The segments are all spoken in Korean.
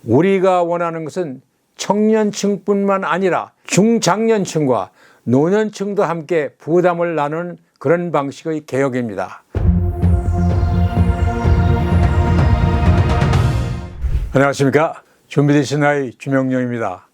우리가 원하는 것은 청년층뿐만 아니라 중장년층과 노년층도 함께 부담을 나누는 그런 방식의 개혁입니다. 안녕하십니까. 준비되신 나의 주명령입니다.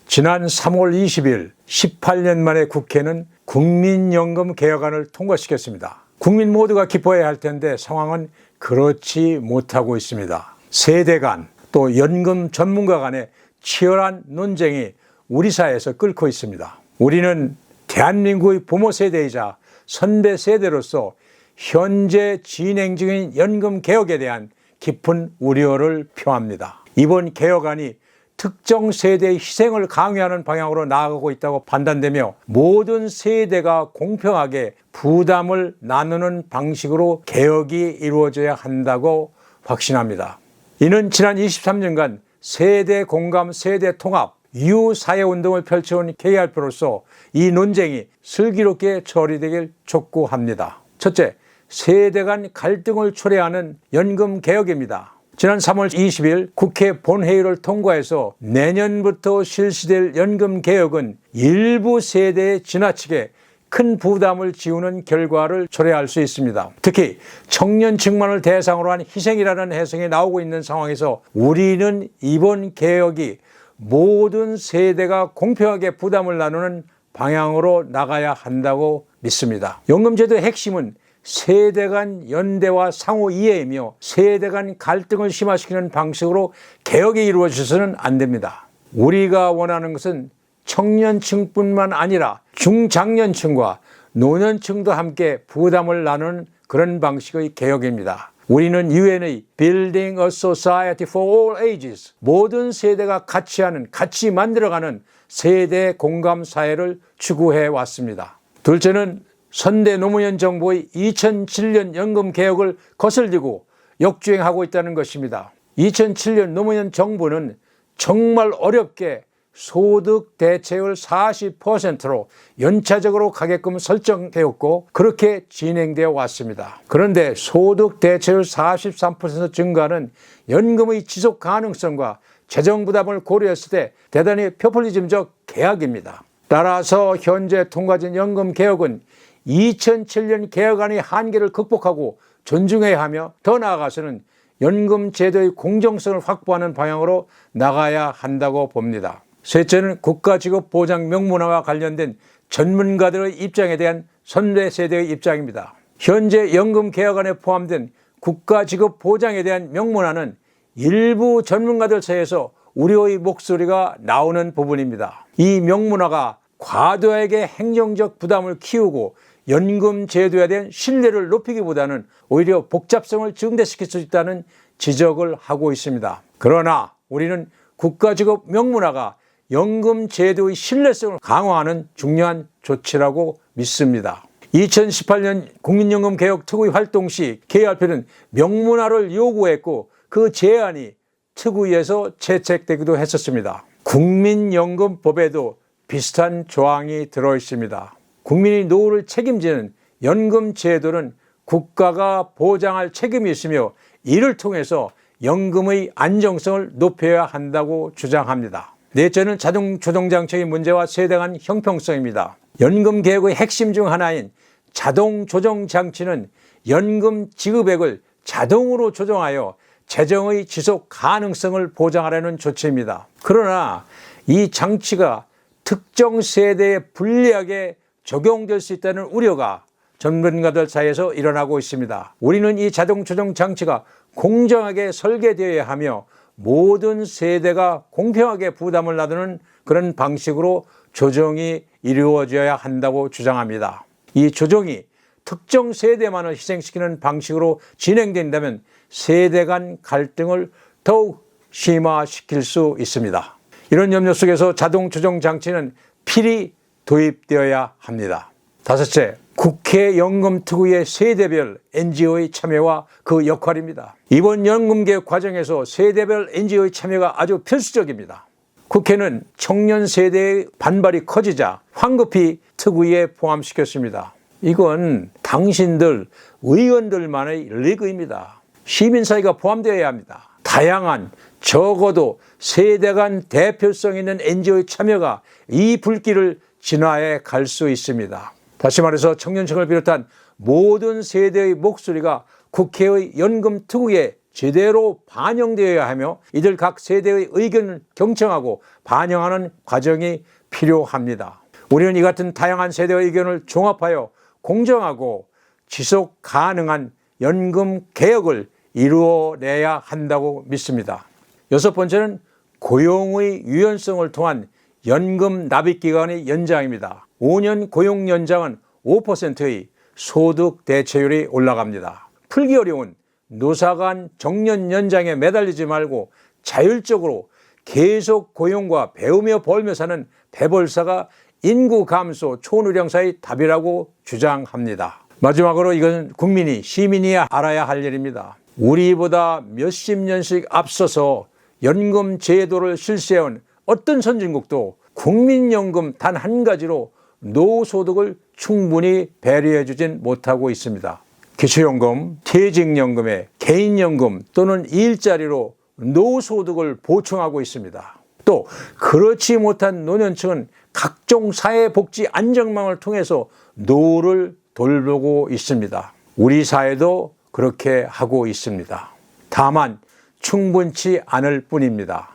지난 3월 20일 18년 만에 국회는 국민연금 개혁안을 통과시켰습니다. 국민 모두가 기뻐해야 할 텐데 상황은 그렇지 못하고 있습니다. 세대 간 또 연금 전문가 간의 치열한 논쟁이 우리 사회에서 끓고 있습니다. 우리는 대한민국의 부모 세대이자 선배 세대로서 현재 진행 중인 연금 개혁에 대한 깊은 우려를 표합니다. 이번 개혁안이 특정 세대의 희생을 강요하는 방향으로 나아가고 있다고 판단되며 모든 세대가 공평하게 부담을 나누는 방식으로 개혁이 이루어져야 한다고 확신합니다. 이는 지난 23년간 세대 공감, 세대 통합, 유사회운동을 펼쳐온 KRP로서 이 논쟁이 슬기롭게 처리되길 촉구합니다. 첫째, 세대 간 갈등을 초래하는 연금 개혁입니다. 지난 3월 20일 국회 본회의를 통과해서 내년부터 실시될 연금 개혁은 일부 세대에 지나치게 큰 부담을 지우는 결과를 초래할 수 있습니다. 특히 청년층만을 대상으로 한 희생이라는 해석이 나오고 있는 상황에서 우리는 이번 개혁이 모든 세대가 공평하게 부담을 나누는 방향으로 나가야 한다고 믿습니다. 연금제도의 핵심은 세대 간 연대와 상호 이해이며 세대 간 갈등을 심화시키는 방식으로 개혁이 이루어져서는 안 됩니다. 우리가 원하는 것은 청년층뿐만 아니라 중장년층과 노년층도 함께 부담을 나누는 그런 방식의 개혁입니다. 우리는 UN의 Building a Society for All Ages, 모든 세대가 같이 하는, 같이 만들어가는 세대 공감 사회를 추구해 왔습니다. 둘째는 선대 노무현 정부의 2007년 연금 개혁을 거슬리고 역주행하고 있다는 것입니다. 2007년 노무현 정부는 정말 어렵게 소득 대체율 40%로 연차적으로 가게끔 설정되었고 그렇게 진행되어 왔습니다. 그런데 소득 대체율 43% 증가는 연금의 지속 가능성과 재정 부담을 고려했을 때 대단히 포퓰리즘적 개혁입니다. 따라서 현재 통과된 연금 개혁은 2007년 개혁안의 한계를 극복하고 존중해야 하며 더 나아가서는 연금 제도의 공정성을 확보하는 방향으로 나가야 한다고 봅니다. 셋째는 국가직업보장 명문화와 관련된 전문가들의 입장에 대한 선배 세대의 입장입니다. 현재 연금 개혁안에 포함된 국가직업보장에 대한 명문화는 일부 전문가들 사이에서 우려의 목소리가 나오는 부분입니다. 이 명문화가 과도하게 행정적 부담을 키우고 연금 제도에 대한 신뢰를 높이기보다는 오히려 복잡성을 증대시킬 수 있다는 지적을 하고 있습니다. 그러나 우리는 국가직업 명문화가 연금 제도의 신뢰성을 강화하는 중요한 조치라고 믿습니다. 2018년 국민연금 개혁 특위 활동 시 KRP는 명문화를 요구했고 그 제안이 특위에서 채택되기도 했었습니다. 국민연금법에도 비슷한 조항이 들어 있습니다. 국민의 노후를 책임지는 연금 제도는 국가가 보장할 책임이 있으며 이를 통해서 연금의 안정성을 높여야 한다고 주장합니다. 넷째는 자동 조정 장치의 문제와 세대 간 형평성입니다. 연금 개혁의 핵심 중 하나인 자동 조정 장치는 연금 지급액을 자동으로 조정하여 재정의 지속 가능성을 보장하려는 조치입니다. 그러나 이 장치가 특정 세대에 불리하게 적용될 수 있다는 우려가 전문가들 사이에서 일어나고 있습니다. 우리는 이 자동 조정 장치가 공정하게 설계되어야 하며 모든 세대가 공평하게 부담을 나누는 그런 방식으로 조정이 이루어져야 한다고 주장합니다. 이 조정이 특정 세대만을 희생시키는 방식으로 진행된다면 세대 간 갈등을 더욱 심화시킬 수 있습니다. 이런 염려 속에서 자동 조정 장치는 필히 도입되어야 합니다. 다섯째, 국회 연금특위의 세대별 NGO의 참여와 그 역할입니다. 이번 연금개혁 과정에서 세대별 NGO의 참여가 아주 필수적입니다. 국회는 청년 세대의 반발이 커지자 황급히 특위에 포함시켰습니다. 이건 당신들 의원들만의 리그입니다. 시민사회가 포함되어야 합니다. 다양한 적어도 세대 간 대표성 있는 NGO의 참여가 이 불길을 진화해 갈 수 있습니다. 다시 말해서 청년층을 비롯한 모든 세대의 목소리가 국회의 연금특위에 제대로 반영되어야 하며 이들 각 세대의 의견을 경청하고 반영하는 과정이 필요합니다. 우리는 이 같은 다양한 세대의 의견을 종합하여 공정하고 지속 가능한 연금 개혁을 이루어내야 한다고 믿습니다. 여섯 번째는 고용의 유연성을 통한 연금 납입 기간의 연장입니다. 5년 고용 연장은 5%의 소득 대체율이 올라갑니다. 풀기 어려운 노사 간 정년 연장에 매달리지 말고 자율적으로 계속 고용과 배우며 벌며 사는 배벌사가 인구 감소 초노령사의 답이라고 주장합니다. 마지막으로 이것은 국민이, 시민이 알아야 할 일입니다. 우리보다 몇십 년씩 앞서서 연금 제도를 실시해온 어떤 선진국도 국민연금 단 한 가지로 노소득을 충분히 배려해 주진 못하고 있습니다. 기초연금, 퇴직연금에 개인연금 또는 일자리로 노소득을 보충하고 있습니다. 또 그렇지 못한 노년층은 각종 사회복지 안정망을 통해서 노후를 돌보고 있습니다. 우리 사회도 그렇게 하고 있습니다. 다만 충분치 않을 뿐입니다.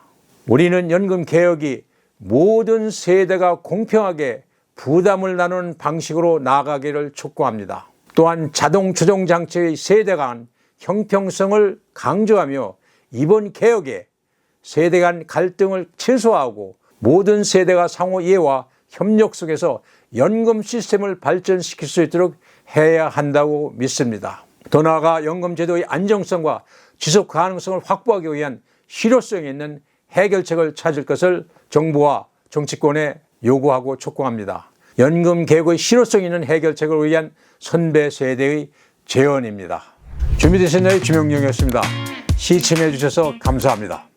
우리는 연금 개혁이 모든 세대가 공평하게 부담을 나누는 방식으로 나아가기를 촉구합니다. 또한 자동 조정 장치의 세대 간 형평성을 강조하며 이번 개혁에 세대 간 갈등을 최소화하고 모든 세대가 상호 이해와 협력 속에서 연금 시스템을 발전시킬 수 있도록 해야 한다고 믿습니다. 더 나아가 연금 제도의 안정성과 지속 가능성을 확보하기 위한 실효성 있는 해결책을 찾을 것을 정부와 정치권에 요구하고 촉구합니다. 연금 개혁의 실효성 있는 해결책을 위한 선배 세대의 제언입니다. 준비되신 나의 주명령이었습니다. 시청해 주셔서 감사합니다.